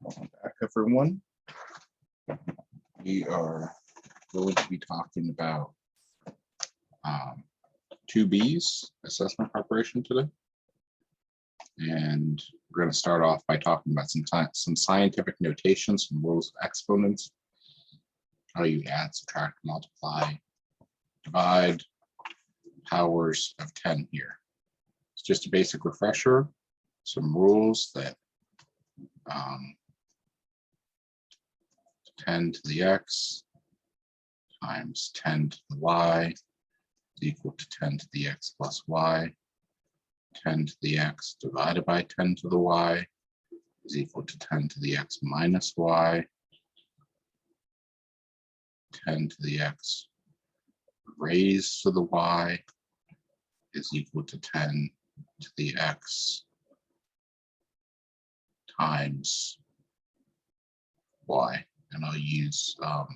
Welcome back, everyone. We are going to be talking about 2B's assessment preparation today. And we're going to start off by talking about some scientific notations, some rules of exponents, how you add, subtract, multiply, divide, powers of 10 here. It's just a basic refresher, some rules that 10 to the x times 10 to the y is equal to 10 to the x plus y. 10 to the x divided by 10 to the y is equal to 10 to the x minus y. 10 to the x raised to the y is equal to 10 to the x times y. And I'll use, I'll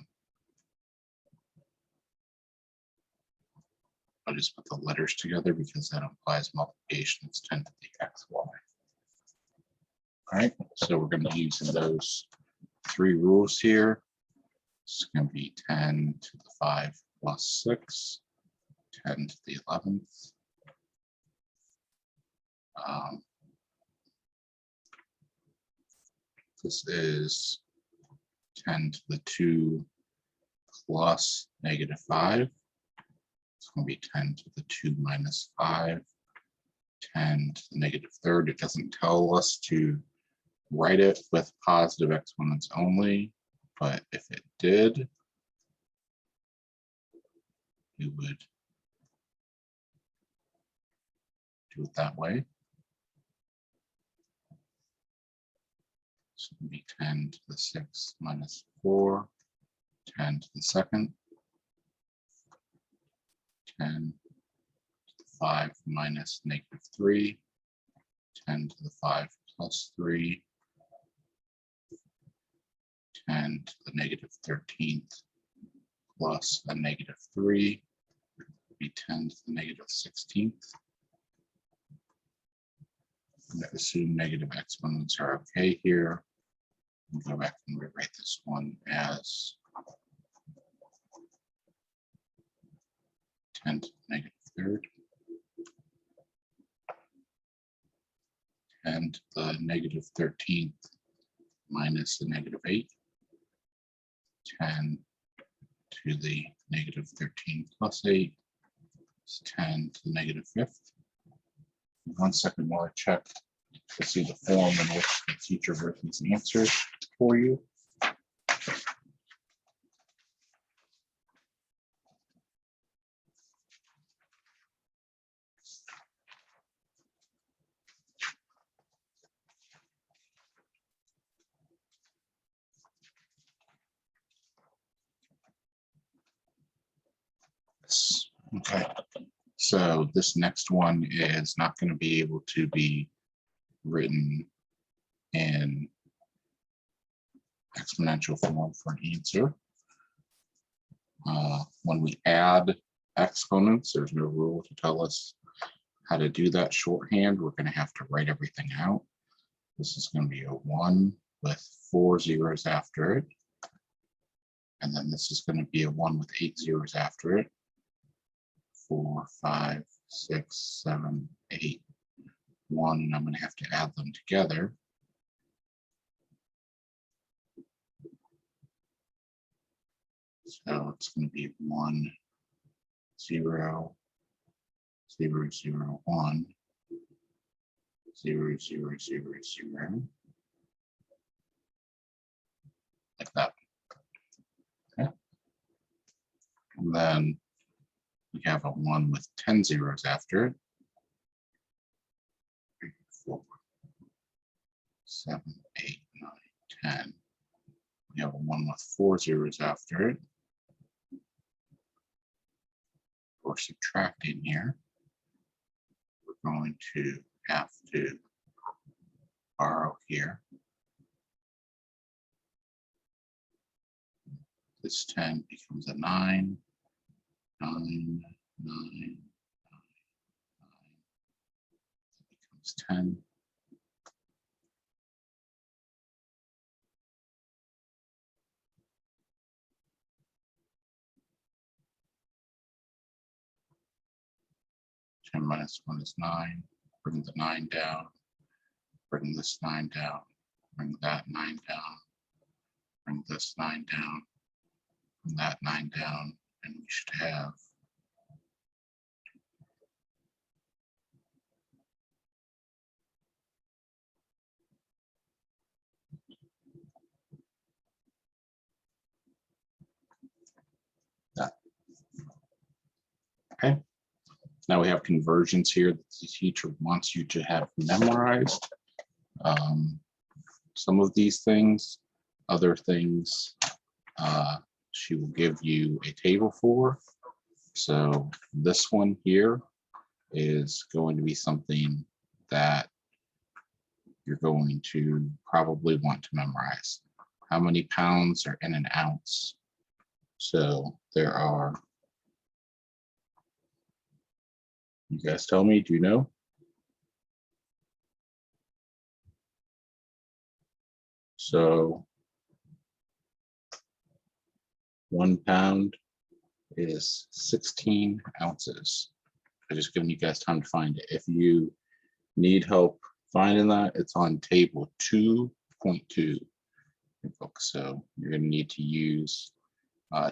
just put the letters together because that implies multiplication. It's 10 to the xy. All right, so we're going to be using those three rules here. It's going to be 10 to the 5 plus 6, 10 to the 11th. This is 10 to the 2 plus negative 5. It's going to be 10 to the 2 minus 5, 10 to the negative third. It doesn't tell us to write it with positive exponents only, but if it did, we would do it that way. So it would be 10 to the 6 minus 4, 10 to the second, 10 to the 5 minus negative 3, 10 to the 5 plus 3, 10 to the negative 13th plus a negative 3 would be 10 to the negative 16th. I'm going to assume negative exponents are okay here. We'll go back and rewrite this one as 10 to the negative third, 10 to the negative 13th minus the negative 8, 10 to the negative 13 plus 8 is 10 to the negative 5th. 1 second while I check to see the form in which the teacher wrote these answers for you. Okay, so this next one is not going to be able to be written in exponential form for an answer. When we add exponents, there's no rule to tell us how to do that shorthand. We're going to have to write everything out. This is going to be a 1 with 4 zeros after it. And then this is going to be a 1 with 8 zeros after it. 4, 5, 6, 7, 8, 1, and I'm going to have to add them together. So it's going to be 1, 0, 0, 0, 1, 0, 0, 0, 0, like that. Okay. And then we have a 1 with 10 zeros after it. 3, 4, 7, 8, 9, 10. We have a 1 with 4 zeros after it. For subtracting here, we're going to have to borrow here. This 10 becomes a 9, 9, 9, 9, 9. It becomes 10. 10 10 minus 1 is 9. Bring the 9 down. Bring this 9 down. Bring that 9 down. Bring this 9 down. Bring that 9 down. And we should have that. Okay. Now we have conversions here that the teacher wants you to have memorized. Some of these things, other things, she will give you a table for. So this one here is going to be something that you're going to probably want to memorize. How many pounds are in an ounce? So there are, you guys tell me, do you know? So 1 pound is 16 ounces. I'm just giving you guys time to find it. If you need help finding that, it's on table 2.2. So you're going to need to use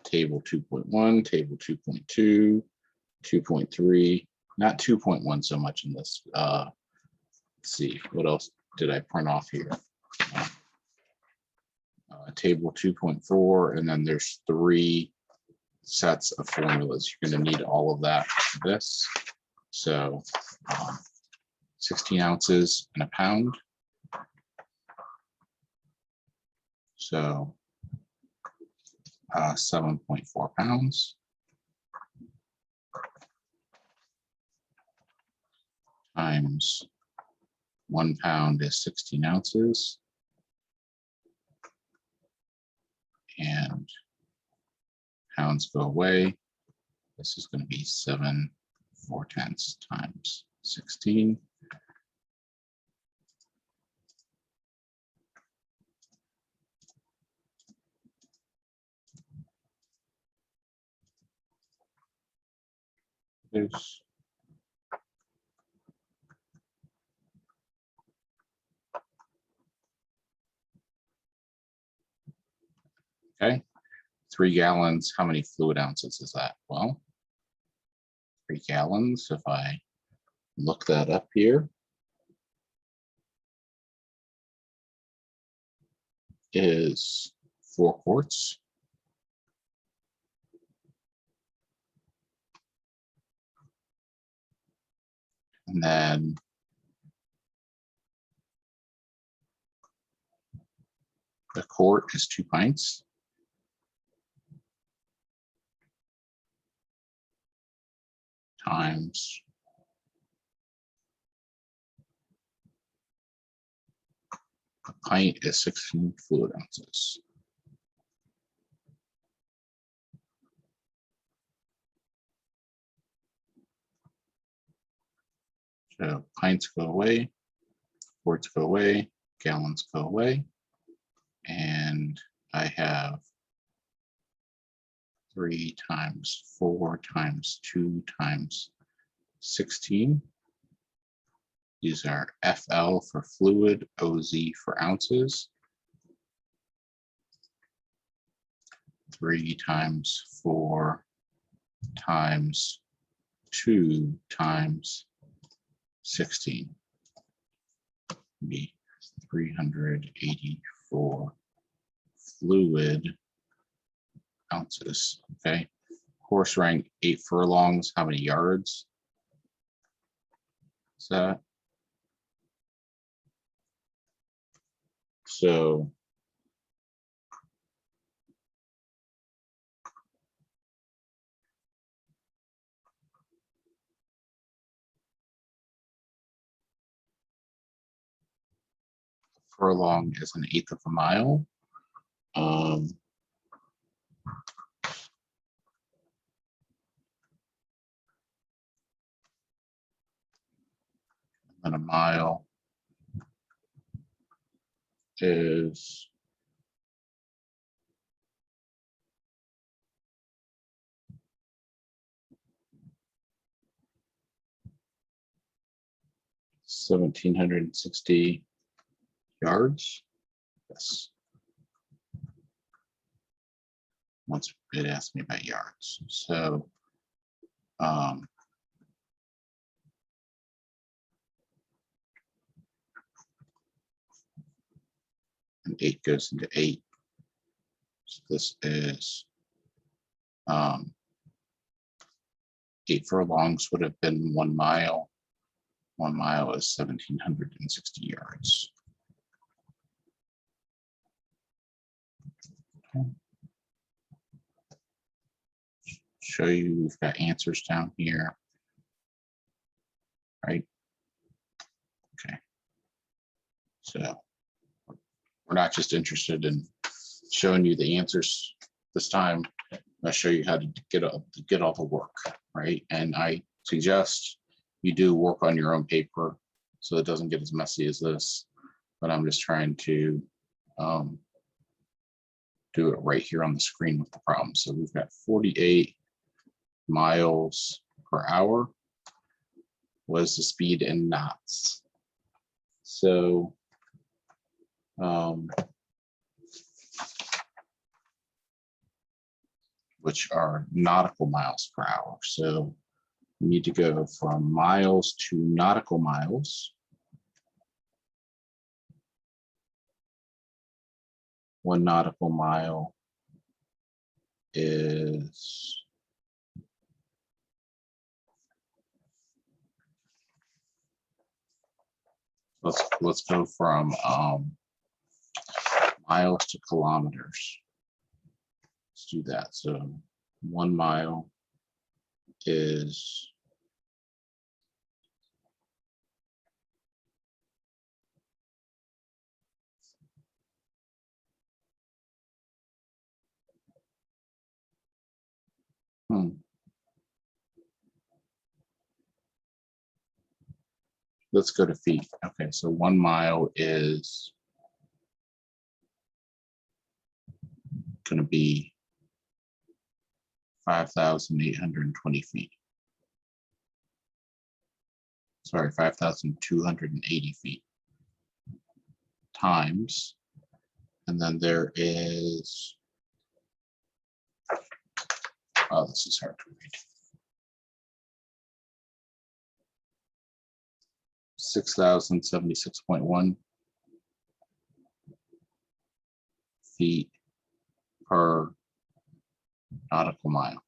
table 2.1, table 2.2, 2.3, not 2.1 so much in this. Let's see, what else did I print off here? Table 2.4, and then there's 3 sets of formulas. You're going to need all of that for this. So 16 ounces in a pound. So 7.4 pounds times 1 pound is 16 ounces. And pounds go away. This is going to be 7/4 times 16. There's okay. 3 gallons, how many fluid ounces is that? Well, 3 gallons, if I look that up here, is 4 quarts. And then a quart is 2 pints. Times a pint is 16 fluid ounces. So pints go away, quarts go away, gallons go away, and I have 3 times 4 times 2 times 16. These are FL for fluid, OZ for ounces. 3 times 4 times 2 times 16. Be 384 fluid ounces. Okay. Horse rank 8 furlongs. How many yards is that? So furlong is 1/8 of a mile. And a mile is 1,760 yards. Yes. Once it asked me about yards. So and 8 goes into 8. So this is 8 furlongs would have been 1 mile. 1 mile is 1,760 yards. Okay. Show you we've got answers down here. Right. Okay. So we're not just interested in showing you the answers this time. I'll show you how to get all the work, right? And I suggest you do work on your own paper so it doesn't get as messy as this. But I'm just trying to do it right here on the screen with the problem. So we've got 48 miles per hour. What is the speed in knots? So which are nautical miles per hour. So we need to go from miles to nautical miles. 1 nautical mile is let's go from miles to kilometers. Let's do that. So 1 mile is let's go to feet. Okay, so 1 mile is going to be 5,820 feet. Sorry, 5,280 feet times. And then there is, oh, this is hard to read. 6,076.1 feet per nautical mile.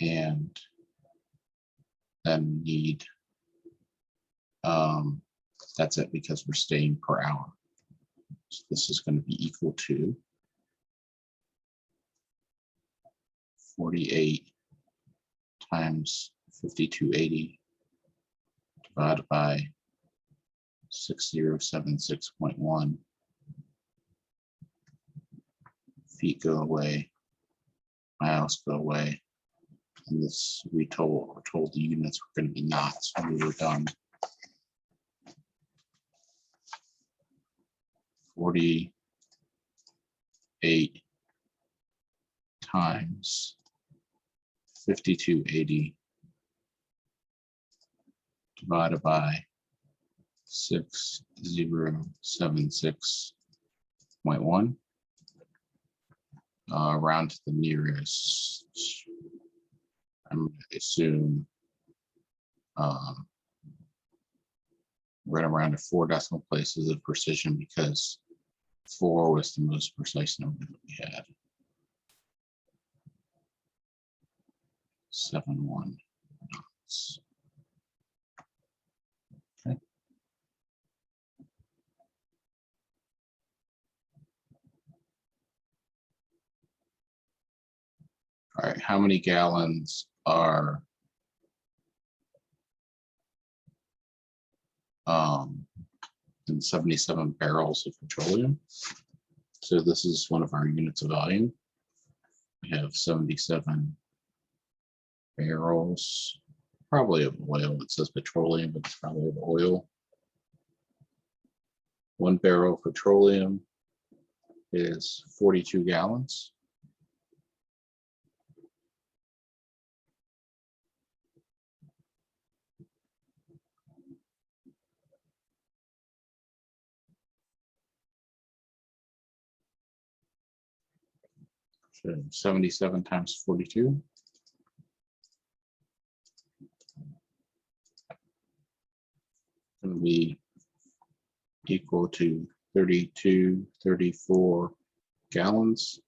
And then we need, that's it because we're staying per hour. So this is going to be equal to 48 times 5280 divided by 6076.1. Feet go away, miles go away, and this we're told the units were going to be knots when we were done. 48 times 5280 divided by 6076.1. Round to the nearest, I'm going to assume we're going to round to 4 decimal places of precision because 4 was the most precise number that we had. 71 knots. Okay. All right, how many gallons are in 77 barrels of petroleum? So this is one of our units of volume. We have 77 barrels, probably of oil. It says petroleum, but it's probably of oil. 1 barrel of petroleum is 42 gallons. So 77 times 42. Going to be equal to 34 gallons.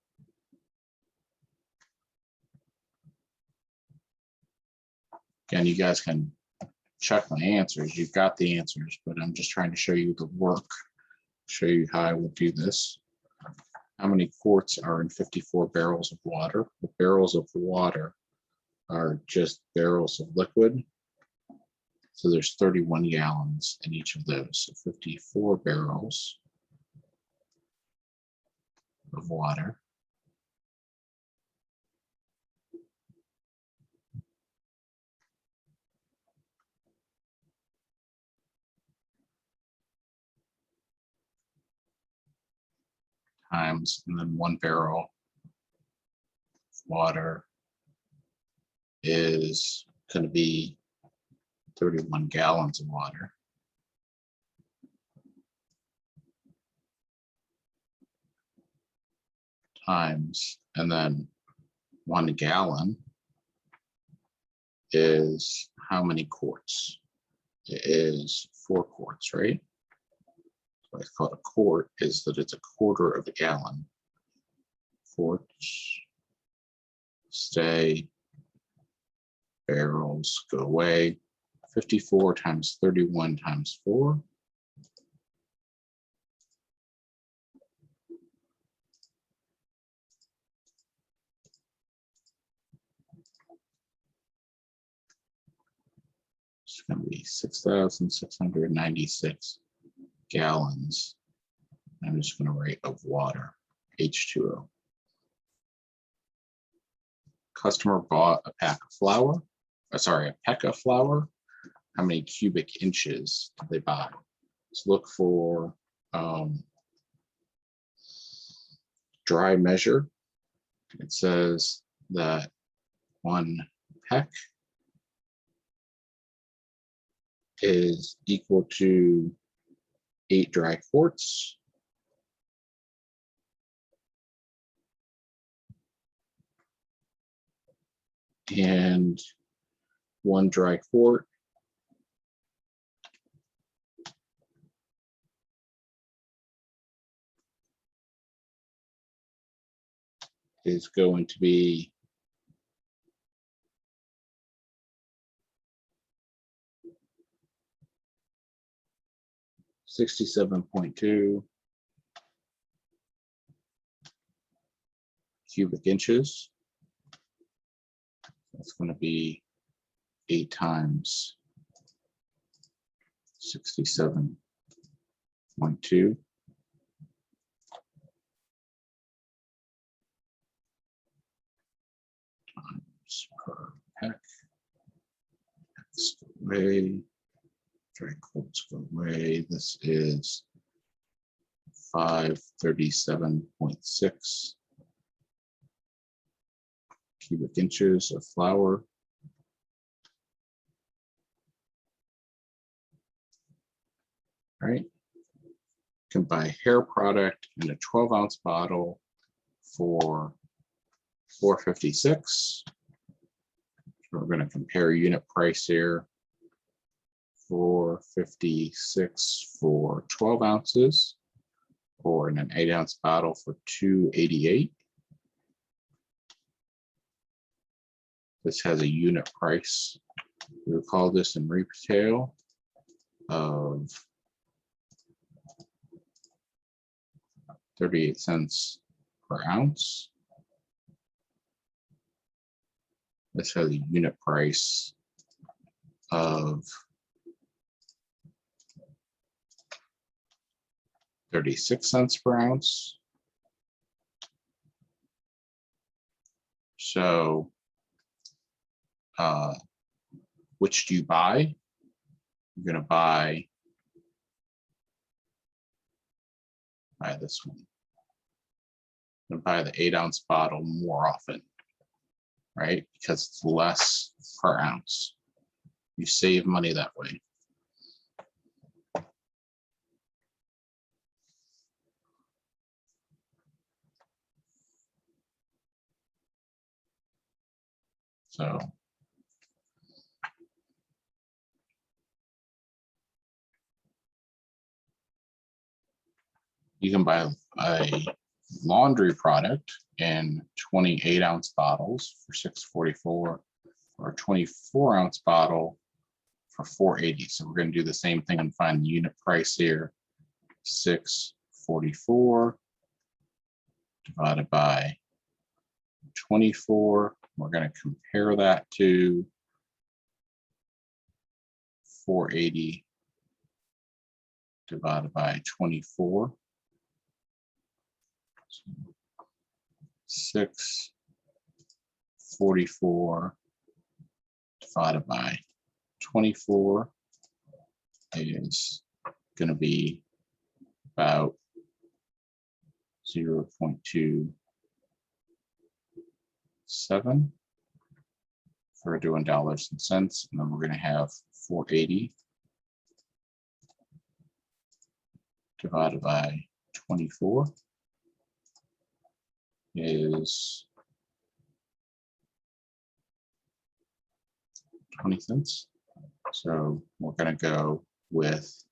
Again, you guys can check my answers. You've got the answers, but I'm just trying to show you the work, show you how I will do this. How many quarts are in 54 barrels of water? The barrels of water are just barrels of liquid. So there's 31 gallons in each of those. So 54 barrels of water. Times, and then 1 barrel of water is going to be 31 gallons of water. Times, and then 1 gallon is how many quarts? It is 4 quarts, right? So I call it a quart is that it's a quarter of a gallon. Quarts stay, barrels go away. 54 times 31 times 4. It's going to be 6,696 gallons. I'm just going to write of water, H2O. Customer bought a pack of flour. Sorry, a peck of flour. How many cubic inches did they buy? Let's look for dry measure. It says that 1 peck is equal to 8 dry quarts. And 1 dry quart is going to be 67.2 cubic inches. That's going to be 8 times 67.2. Times per peck. Pecks go away. Dry quarts go away. This is 537.6 cubic inches of flour. All right. You can buy hair product in a 12-ounce bottle for $4.56. We're going to compare unit price here. $4.56 for 12 ounces, or in an 8-ounce bottle for $2.88. This has a unit price. We would call this in retail of 38 cents per ounce. This has a unit price of 36 cents per ounce. So, which do you buy? You're going to buy this one. I'm going to buy the 8-ounce bottle more often, right? Because it's less per ounce. You save money that way. So you can buy a laundry product in 28-ounce bottles for $6.44, or a 24-ounce bottle for $4.80. So we're going to do the same thing and find the unit price here. $6.44 divided by 24. We're going to compare that to $4.80 divided by 24. So $6.44 divided by 24 is going to be about 0.27 for doing dollars and cents, and then we're going to have 480 divided by 24 is 20 cents. So we're going to go with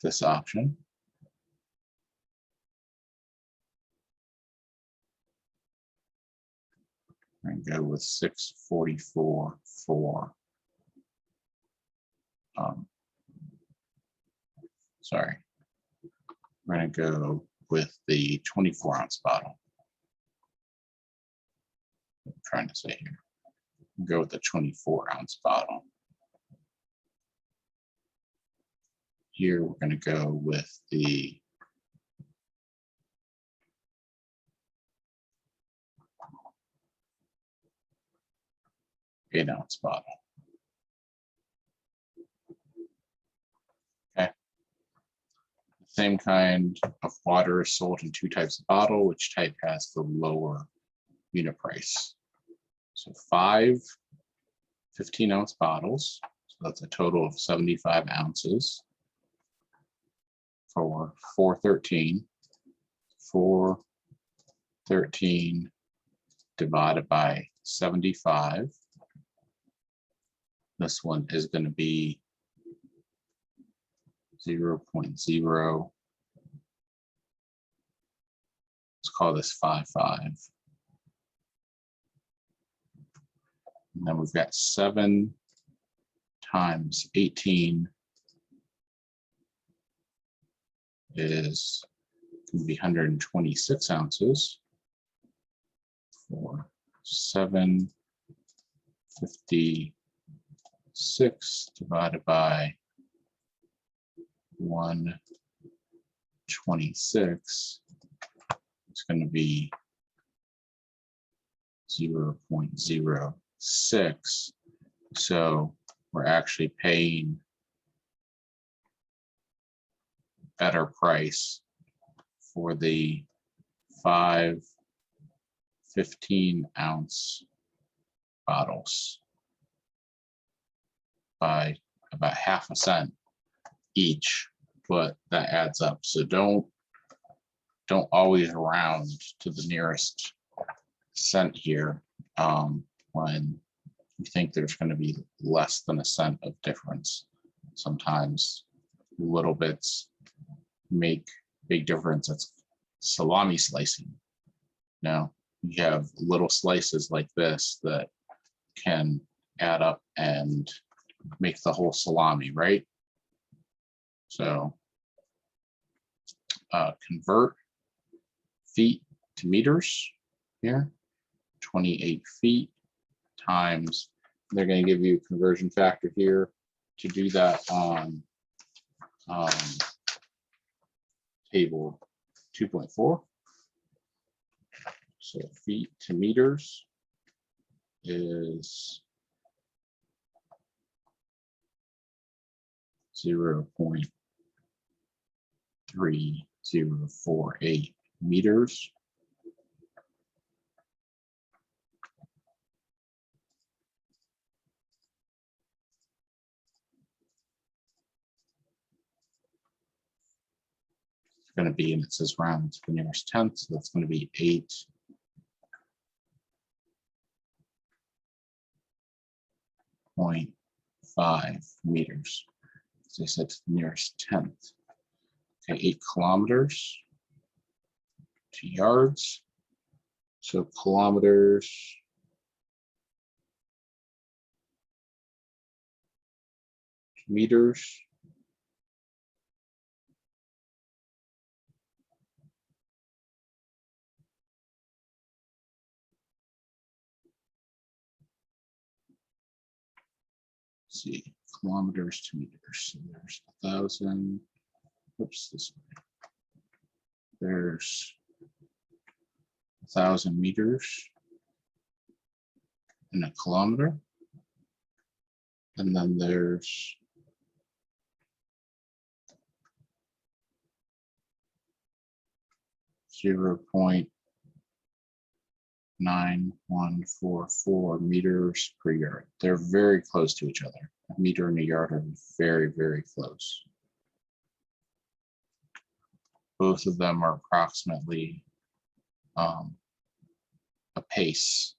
this option. We're going to go with 6.44 for, sorry, we're going to go with the 24-ounce bottle. I'm trying to say here. Go with the 24-ounce bottle. Here we're going to go with the 8-ounce bottle. Okay. Same kind of water is sold in 2 types of bottle. Which type has the lower unit price? So 5 15-ounce bottles. So that's a total of 75 ounces for $4.13. $4.13 divided by 75. This one is going to be 0.0. Let's call this 55. And then we've got 7 times 18 is going to be 126 ounces for $7.56 divided by 126. It's going to be 0.06. So we're actually paying better price for the 5 15-ounce bottles by about half a cent each, but that adds up. So don't always round to the nearest cent here when you think there's going to be less than a cent of difference. Sometimes little bits make big difference. It's salami slicing. Now you have little slices like this that can add up and make the whole salami, right? So convert feet to meters here. 28 feet times, they're going to give you a conversion factor here to do that on table 2.4. So feet to meters is 0.3048 meters. It's going to be, and it says round to the nearest tenth, so that's going to be 8 0.5 meters. As I said, to the nearest tenth. Okay, 8 kilometers to yards. So kilometers to meters. Let's see, kilometers to meters. So there's 1,000. Oops, this way. There's 1,000 meters in a kilometer. And then there's 0.9144 meters per yard. They're very close to each other. A meter and a yard are very, very close. Both of them are approximately a pace.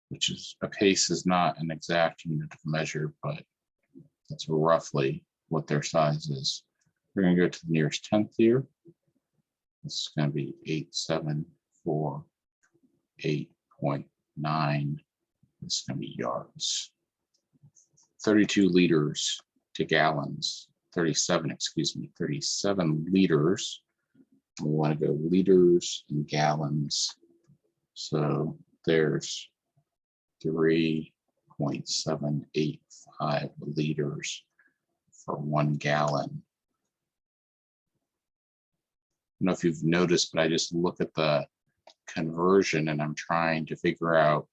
Which is, a pace is not an exact unit of measure, but that's roughly what their size is. We're going to go to the nearest tenth here. This is going to be 874.8.9. This is going to be yards. 32 liters to gallons. 37 liters. We want to go liters and gallons. So there's 3.785 liters for 1 gallon. I don't know if you've noticed, but I just look at the conversion and I'm trying to figure out,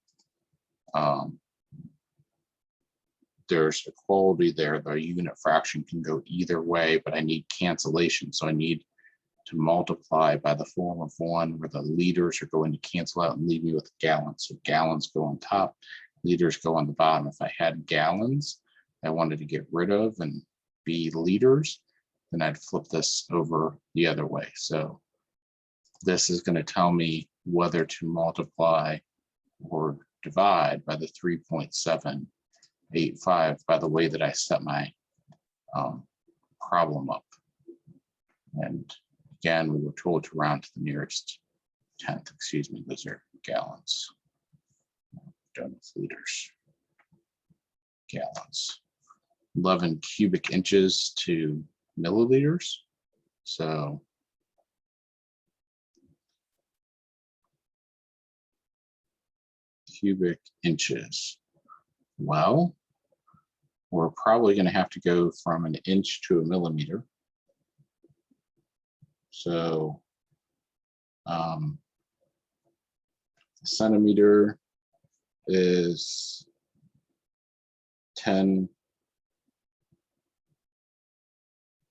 there's equality there. The unit fraction can go either way, but I need cancellation. So I need to multiply by the form of 1 where the liters are going to cancel out and leave me with gallons. So gallons go on top, liters go on the bottom. If I had gallons I wanted to get rid of and be liters, then I'd flip this over the other way. So this is going to tell me whether to multiply or divide by the 3.785 by the way that I set my problem up. And again, we were told to round to the nearest tenth. Excuse me, those are gallons. Done with liters. Gallons. 11 cubic inches to milliliters. So cubic inches. Well, we're probably going to have to go from an inch to a millimeter. So a centimeter is 10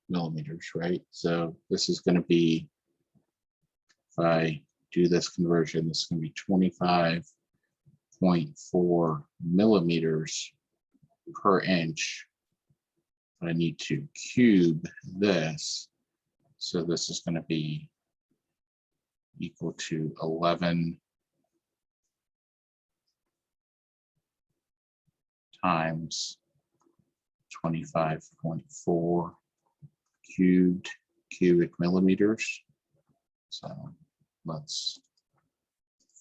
millimeters, right? So this is going to be, if I do this conversion, this is going to be 25.4 millimeters per inch. But I need to cube this. So this is going to be equal to 11 times 25.4 cubed cubic millimeters. So let's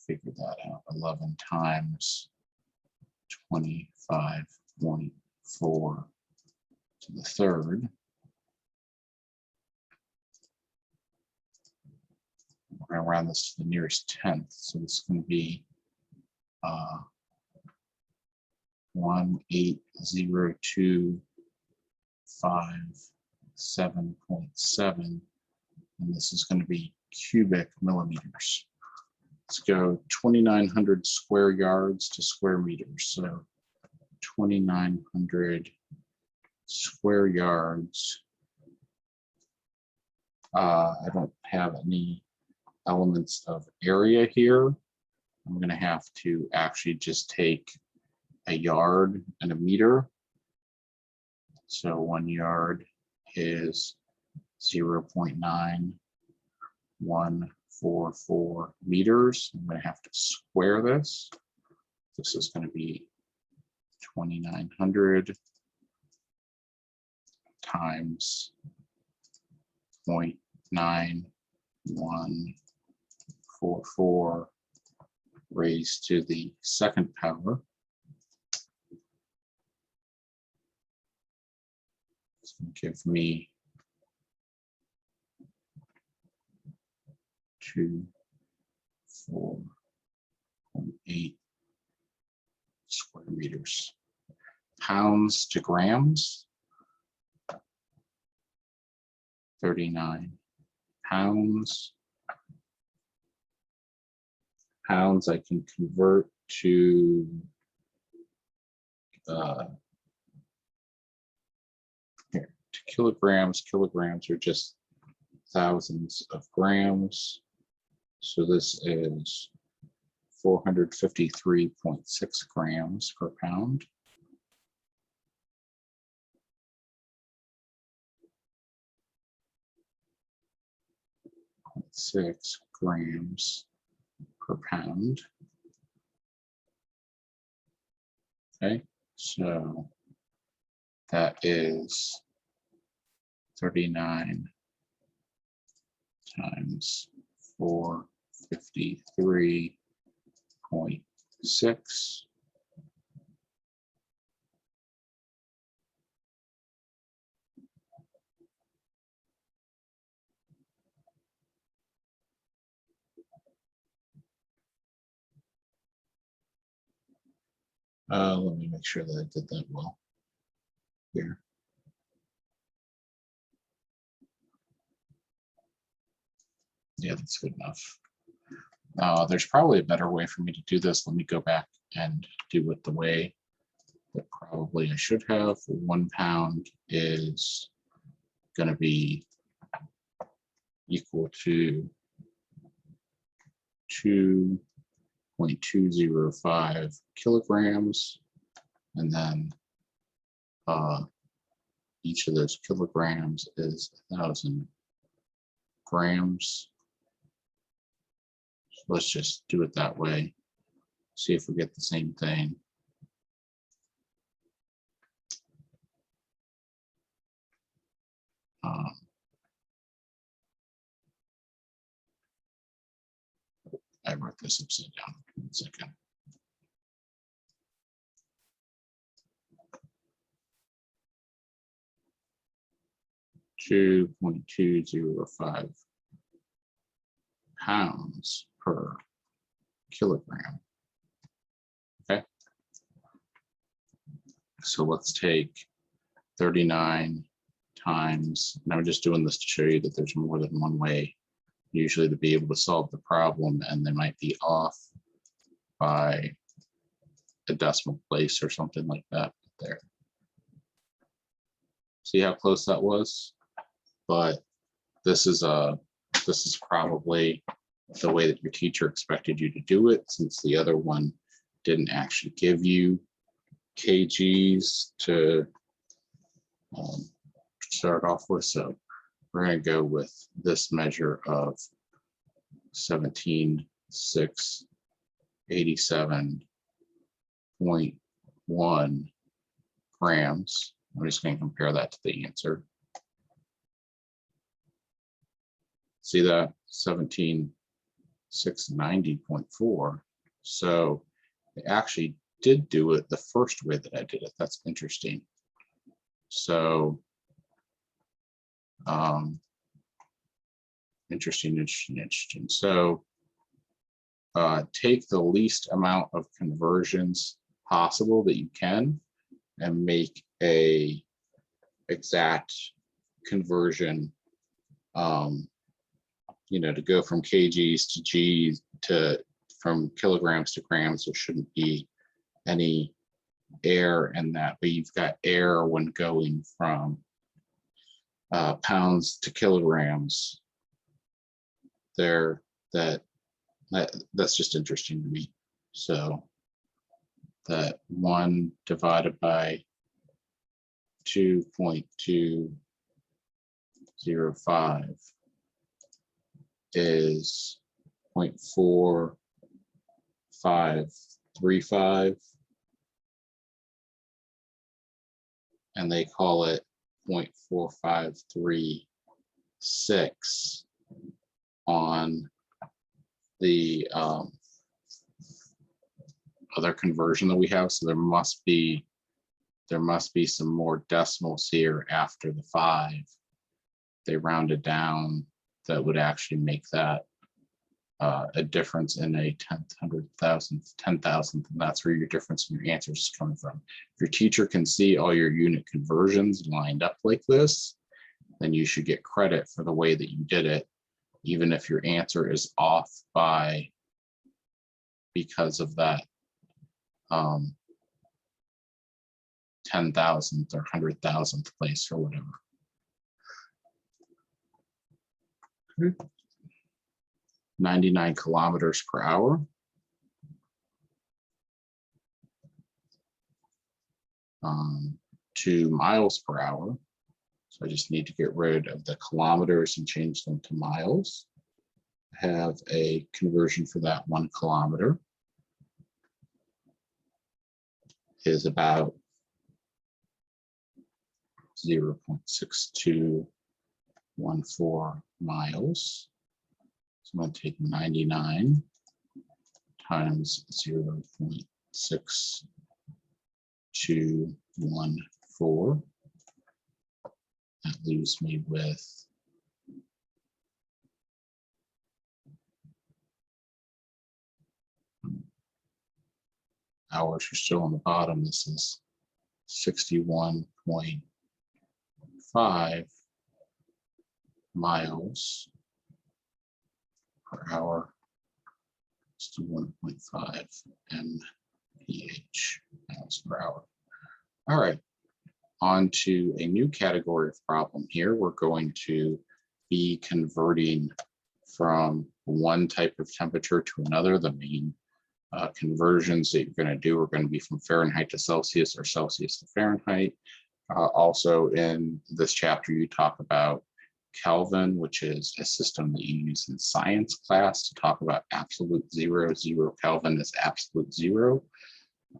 figure that out. 11 times 25.4 to the third. We're going to round this to the nearest tenth. So this is going to be 18025.7.7, and this is going to be cubic millimeters. Let's go 2,900 square yards to square meters. So 2,900 square yards. I don't have any elements of area here. I'm going to have to actually just take a yard and a meter So 1 yard is 0.9144 meters. I'm going to have to square this. This is going to be 2,900 times 0.9144 raised to the second power. It's going to give me 24.8 square meters. Pounds to grams, 39 pounds. Pounds I can convert to here, to kilograms. Kilograms are just thousands of grams. So this is 453.6 grams per pound. 6 grams per pound. Okay, so that is 39 times 453.6. Let me make sure that I did that well here. Yeah, that's good enough. There's probably a better way for me to do this. Let me go back and do it the way that probably I should have. 1 pound is going to be equal to 2.205 kilograms, and then each of those kilograms is 1,000 grams. So let's just do it that way. See if we get the same thing. I wrote this upside down. 1 second. .205 pounds per kilogram. Okay. So let's take 39 times, and I'm just doing this to show you that there's more than one way usually to be able to solve the problem, and they might be off by a decimal place or something like that there. See how close that was? But this is probably the way that your teacher expected you to do it, since the other one didn't actually give you kgs to start off with. So we're going to go with this measure of 17,687.1 grams. I'm just going to compare that to the answer. See that? 17,690.4. So they actually did do it the first way that I did it. That's interesting. So interesting. So take the least amount of conversions possible that you can and make a exact conversion, to go from kgs to G's to from kilograms to grams. There shouldn't be any error in that, but you've got error when going from pounds to kilograms there. That's just interesting to me. So that 1 divided by 32.205 is 0.4535, and they call it 0.4536 on the other conversion that we have. So there must be some more decimals here after the 5. They rounded down that would actually make that a difference in a 10th, 100,000th, 10,000th, and that's where your difference in your answers is coming from. If your teacher can see all your unit conversions lined up like this, then you should get credit for the way that you did it, even if your answer is off by because of that 10,000th or 100,000th place or whatever. Okay. 99 kilometers per hour. To miles per hour. So I just need to get rid of the kilometers and change them to miles. I have a conversion for that. 1 kilometer is about 0.6214 miles. So I'm going to take 99 times 0.6214. That leaves me with hours are still on the bottom. This is 61.5 miles per hour, 61.5 MTH miles per hour. All right, on to a new category of problem here. We're going to be converting from one type of temperature to another. The main conversions that you're going to do are going to be from Fahrenheit to Celsius or Celsius to Fahrenheit. Also in this chapter, you talk about Kelvin, which is a system that you use in science class to talk about absolute zero. 0 Kelvin is absolute zero.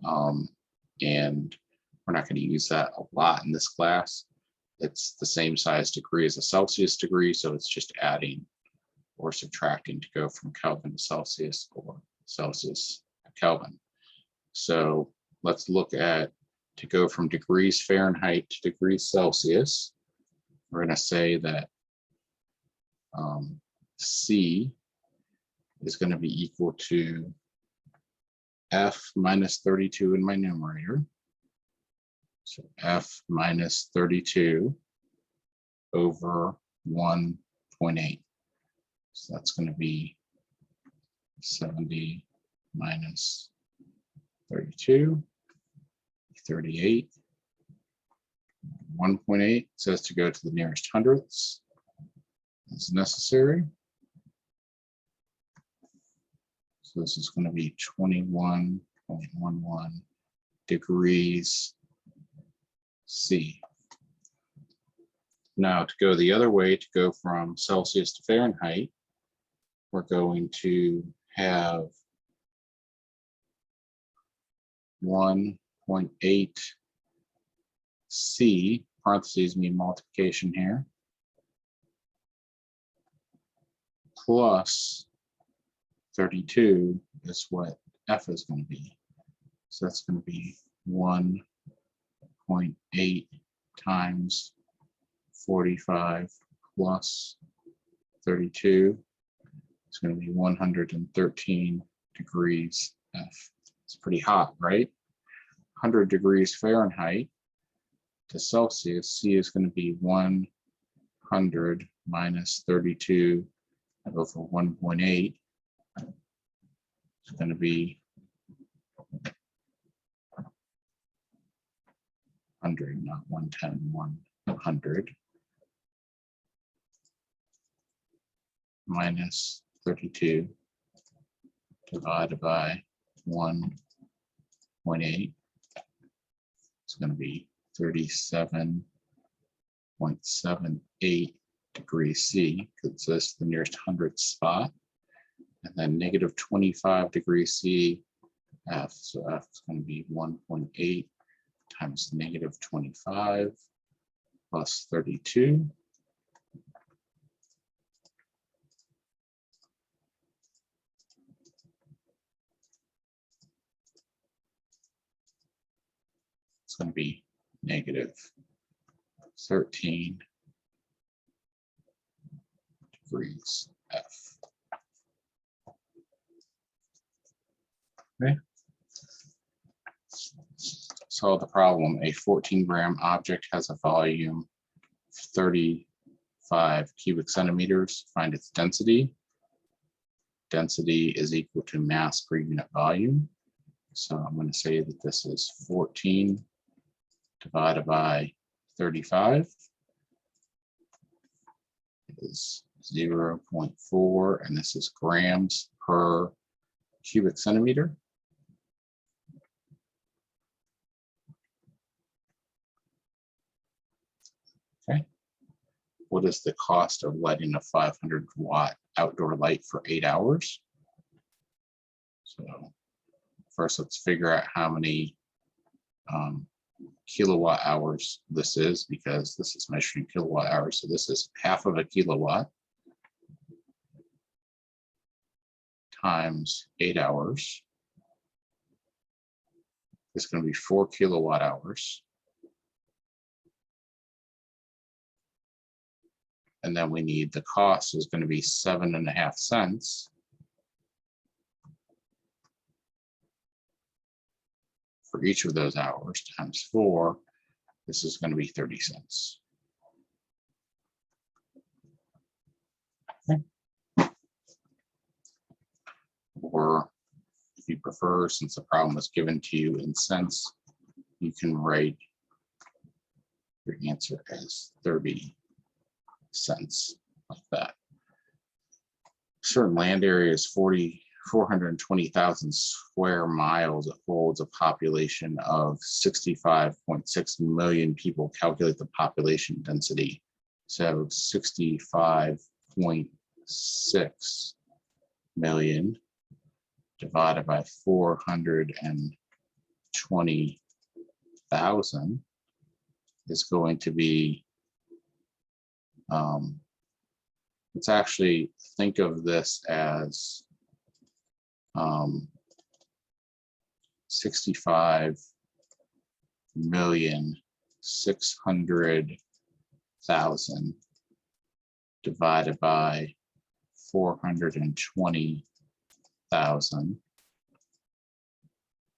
And we're not going to use that a lot in this class. It's the same size degree as a Celsius degree, so it's just adding or subtracting to go from Kelvin to Celsius or Celsius to Kelvin. So let's look at to go from degrees Fahrenheit to degrees Celsius. We're going to say that C is going to be equal to F minus 32 in my numerator. So F minus 32 over 1.8. So that's going to be 70 minus 32, 38. 1.8 says to go to the nearest hundredths as necessary. So this is going to be 21.11 degrees C. Now to go the other way, to go from Celsius to Fahrenheit, we're going to have 1.8 C, parentheses mean multiplication here, plus 32 is what F is going to be. So that's going to be 1.8 times 45 plus 32. It's going to be 113 degrees F. It's pretty hot, right? 100 degrees Fahrenheit to Celsius, C is going to be 100 minus 32 over 1.8. It's going to be 100, not 110, 100 minus 32 divided by 1.8. It's going to be 37.78 degrees C, because this is the nearest 100th spot. And then negative 25 degrees C, F. So F is going to be 1.8 times negative 25 plus 32. It's going to be negative 13 degrees F. Okay. Solve the problem. A 14-gram object has a volume of 35 cubic centimeters. Find its density. Density is equal to mass per unit volume. So I'm going to say that this is 14 divided by 35 is 0.4, and this is grams per cubic centimeter. Okay. What is the cost of lighting a 500-watt outdoor light for 8 hours? So first, let's figure out how many kilowatt hours this is, because this is measuring kilowatt hours. So this is half of a kilowatt times 8 hours. It's going to be 4 kilowatt hours. And then we need the cost is going to be 7.5 cents. For each of those hours times 4, this is going to be 30 cents. Okay. Or if you prefer, since the problem is given to you in cents, you can write your answer as 30 cents, like that. Certain land area is 420,000 square miles. It holds a population of 65.6 million people. Calculate the population density. So 65.6 million divided by 420,000 is going to be, let's actually think of this as 65,600,000 divided by 420,000.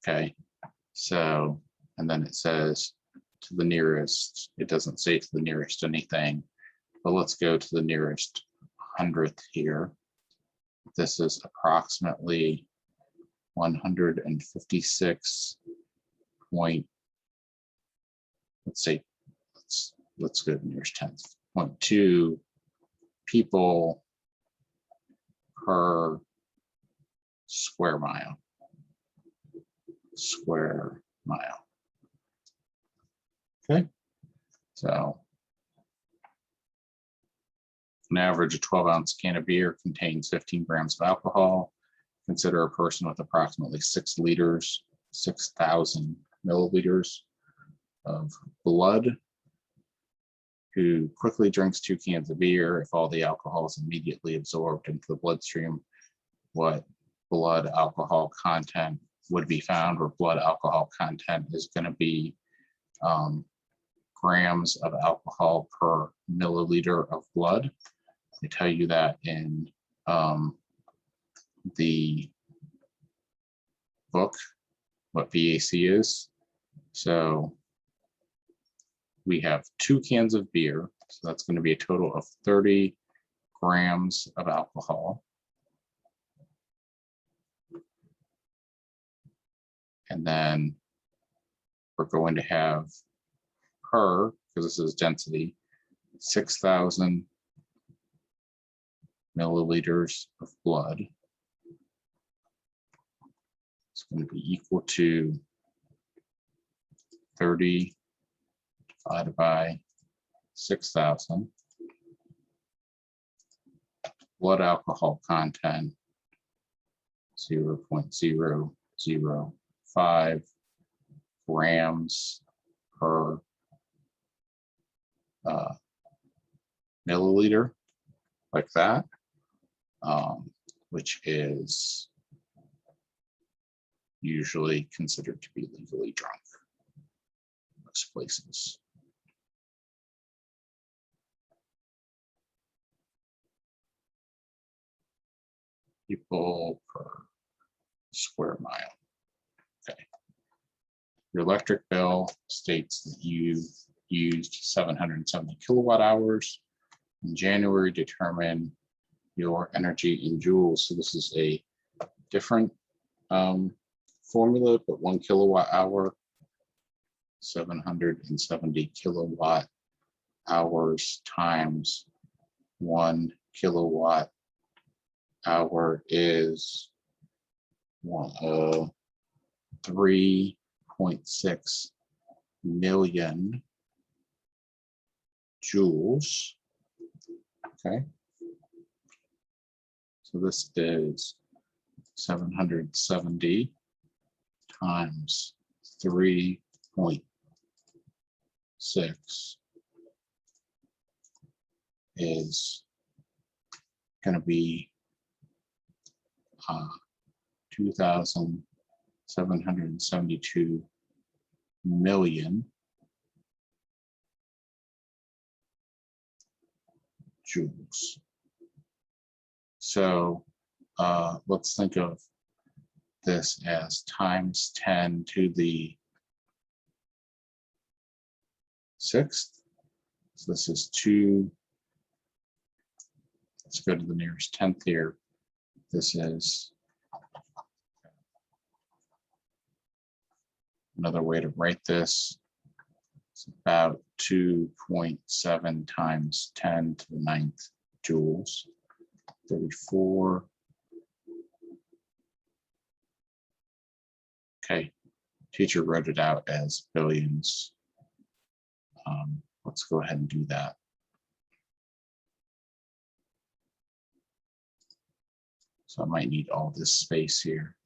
Okay, so, and then it says to the nearest, it doesn't say to the nearest anything, but let's go to the nearest 100th here. This is approximately 156 point, let's say, let's go to the nearest 10th, 0.2 people per square mile. Okay, so an average of 12-ounce can of beer contains 15 grams of alcohol. Consider a person with approximately 6,000 milliliters of blood who quickly drinks 2 cans of beer. If all the alcohol is immediately absorbed into the bloodstream, what blood alcohol content would be found, or blood alcohol content is going to be grams of alcohol per milliliter of blood. They tell you that in the book, what VAC is. So we have 2 cans of beer, so that's going to be a total of 30 grams of alcohol. And then we're going to have per, because this is density, 6,000 milliliters of blood. It's going to be equal to 30 divided by 6,000. Blood alcohol content 0.005 grams per milliliter, like that, which is usually considered to be legally drunk in most places. People per square mile. Okay. Your electric bill states that you used 770 kilowatt hours. In January, determine your energy in joules. So this is a different formula, but 1 kilowatt hour, 770 kilowatt hours times 1 kilowatt hour is 3.6 million joules. Okay. So this is 770 times 3.6 is going to be 2,772 million joules. So let's think of this as times 10 to the 6th. So this is 2. Let's go to the nearest 10th here. This is another way to write this. It's about 2.7 times 10 to the 9th joules. 34. Okay, teacher wrote it out as billions. Let's go ahead and do that. So I might need all this space here.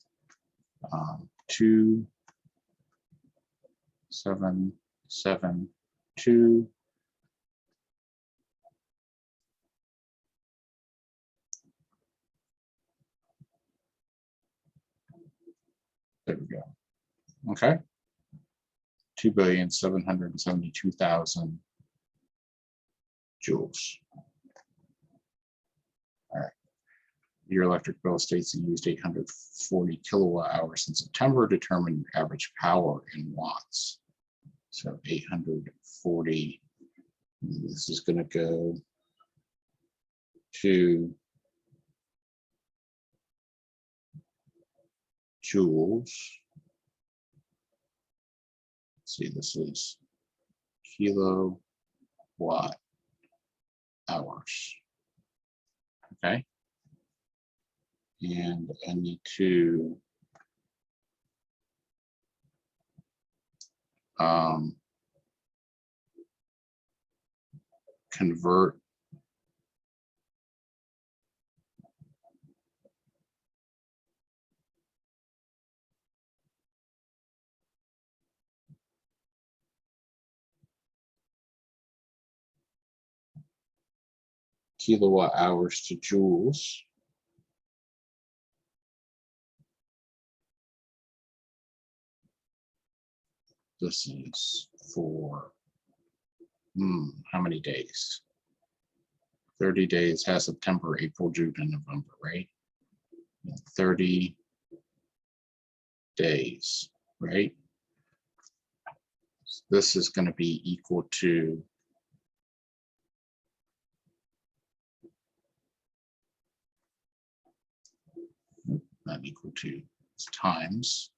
2,772. There we go. Okay. 2,772,000 joules. All right. Your electric bill states you used 840 kilowatt hours in September. Determine your average power in watts. So 840. This is going to go to joules. Let's see, this is kilowatt hours. Okay. And I need to convert kilowatt hours to joules. This is for how many days? 30 days has September, April, June, and November, right? 30 days, right? This is going to be equal to not equal to, it's times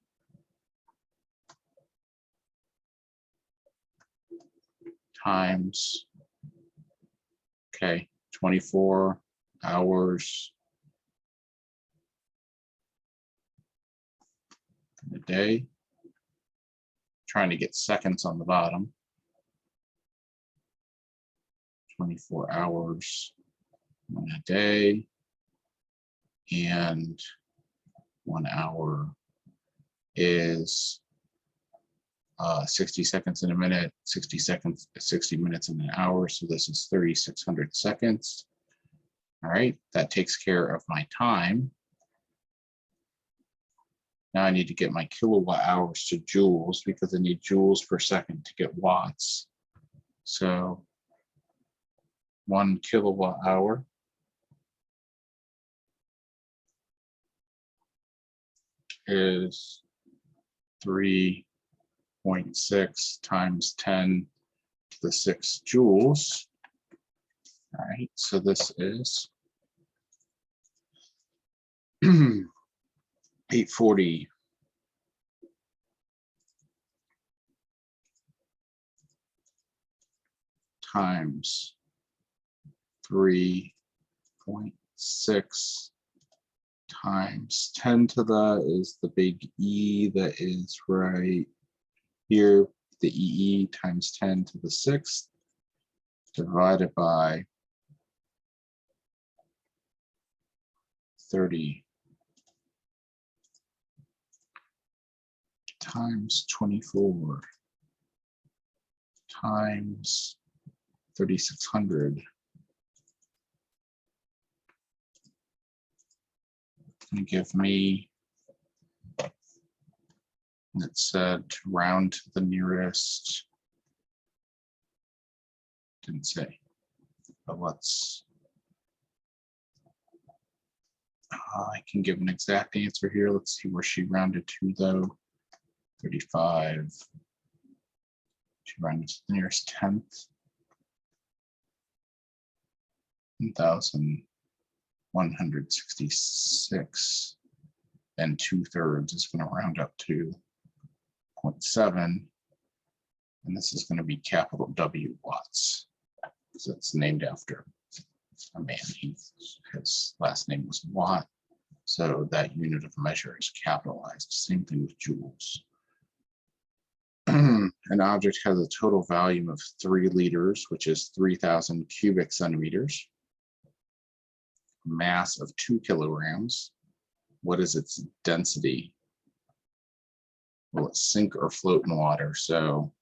okay, 24 hours in a day. Trying to get seconds on the bottom. 24 hours in a day, and 1 hour is 60 seconds in a minute, 60 minutes in an hour. So this is 3,600 seconds. All right, that takes care of my time. Now I need to get my kilowatt hours to joules because I need joules per second to get watts. So 1 kilowatt hour is 3.6 times 10 to the 6 joules. All right, so this is 840 times 3.6 times 10 to the is the big E that is right here, the EE times 10 to the 6th divided by 30 times 24 times 3,600. Going to give me, it said to round to the nearest, didn't say, but let's, I can give an exact answer here. Let's see where she rounded to though. 35. She rounded to the nearest 10th. 1,166 and 2/3 is going to round up to 0.7, and this is going to be capital W watts because it's named after a man. His last name was Watt, so that unit of measure is capitalized. Same thing with joules. An object has a total volume of 3 liters, which is 3,000 cubic centimeters. Mass of 2 kilograms. What is its density? Will it sink or float in water? So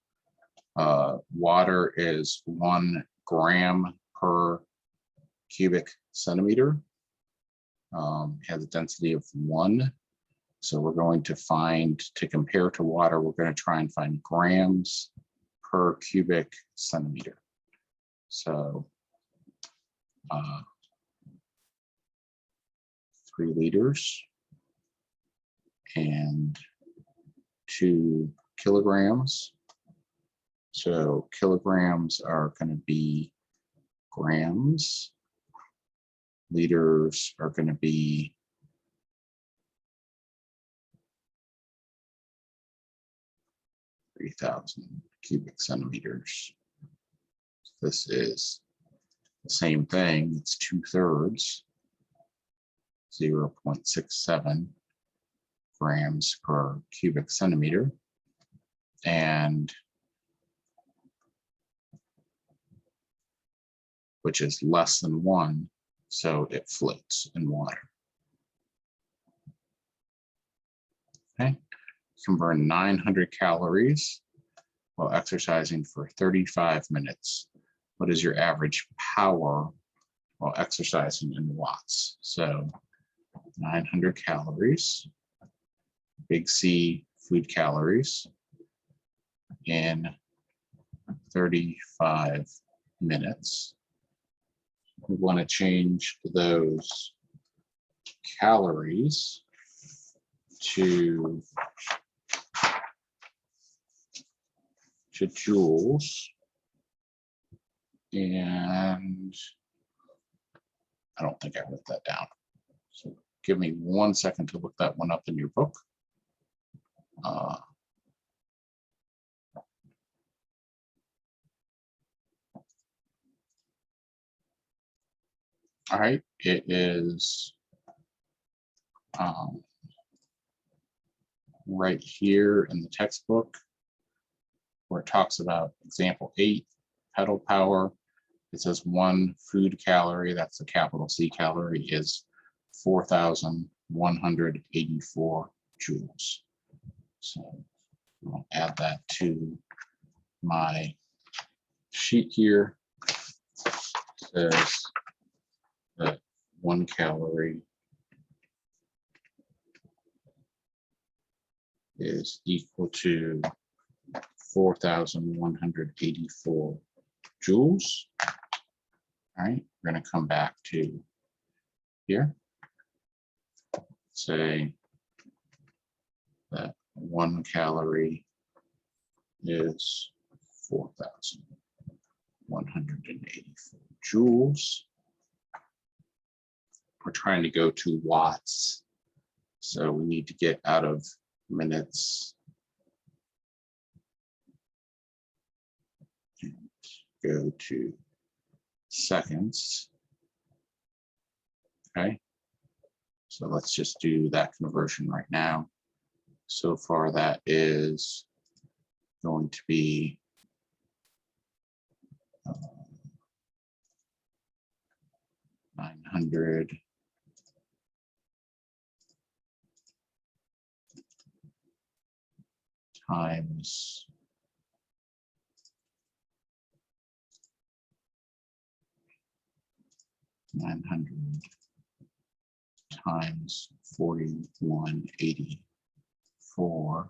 water is 1 gram per cubic centimeter. It has a density of 1. So we're going to find, to compare to water, we're going to try and find grams per cubic centimeter. So 3 liters and 2 kilograms. So kilograms are going to be grams. Liters are going to be 3,000 cubic centimeters. This is the same thing. It's 2/3, 0.67 grams per cubic centimeter, and which is less than 1, so it floats in water. Okay, you can burn 900 calories while exercising for 35 minutes. What is your average power while exercising in watts? So 900 calories, big C, food calories, in 35 minutes. We want to change those calories to joules, and I don't think I wrote that down. So give me 1 second to look that one up in your book. All right, it is right here in the textbook where it talks about example 8, pedal power it says 1 food calorie, that's a capital C calorie, is 4,184 joules. So I'll add that to my sheet here. It says that 1 calorie is equal to 4,184 joules. All right, we're going to come back to here. Say that 1 calorie is 4,184 joules. We're trying to go to watts, so we need to get out of minutes and go to seconds. Okay, so let's just do that conversion right now. So far, that is going to be 900 times 900 times 4184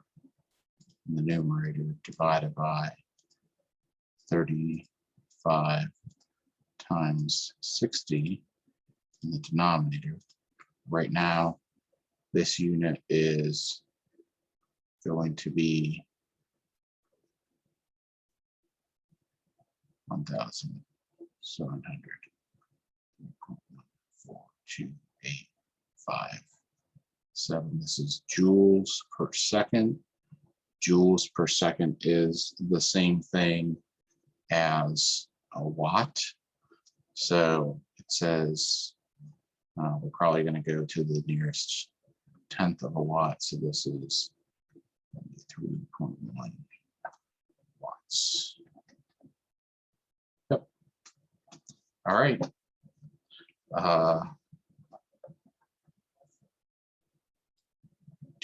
in the numerator divided by 35 times 60 in the denominator. Right now, this unit is going to be 1,700. 42857. This is joules per second. Joules per second is the same thing as a watt. So it says we're probably going to go to the nearest tenth of a watt. So this is 3.1 watts. Yep. All right.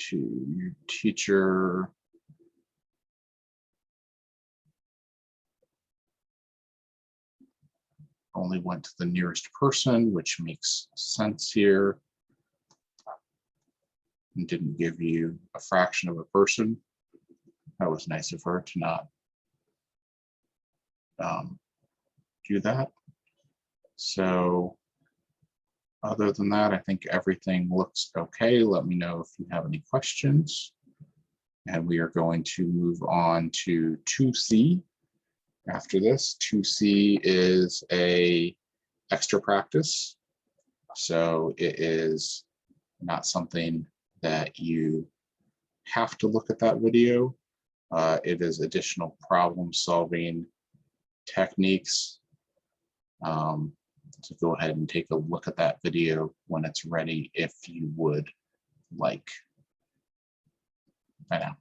To your teacher. Only went to the nearest person, which makes sense here. And didn't give you a fraction of a person. That was nice of her to not do that. So other than that, I think everything looks okay. Let me know if you have any questions. And we are going to move on to 2C. After this, 2C is a extra practice. So it is not something that you have to look at that video. It is additional problem solving techniques. So go ahead and take a look at that video when it's ready, if you would like. Bye now.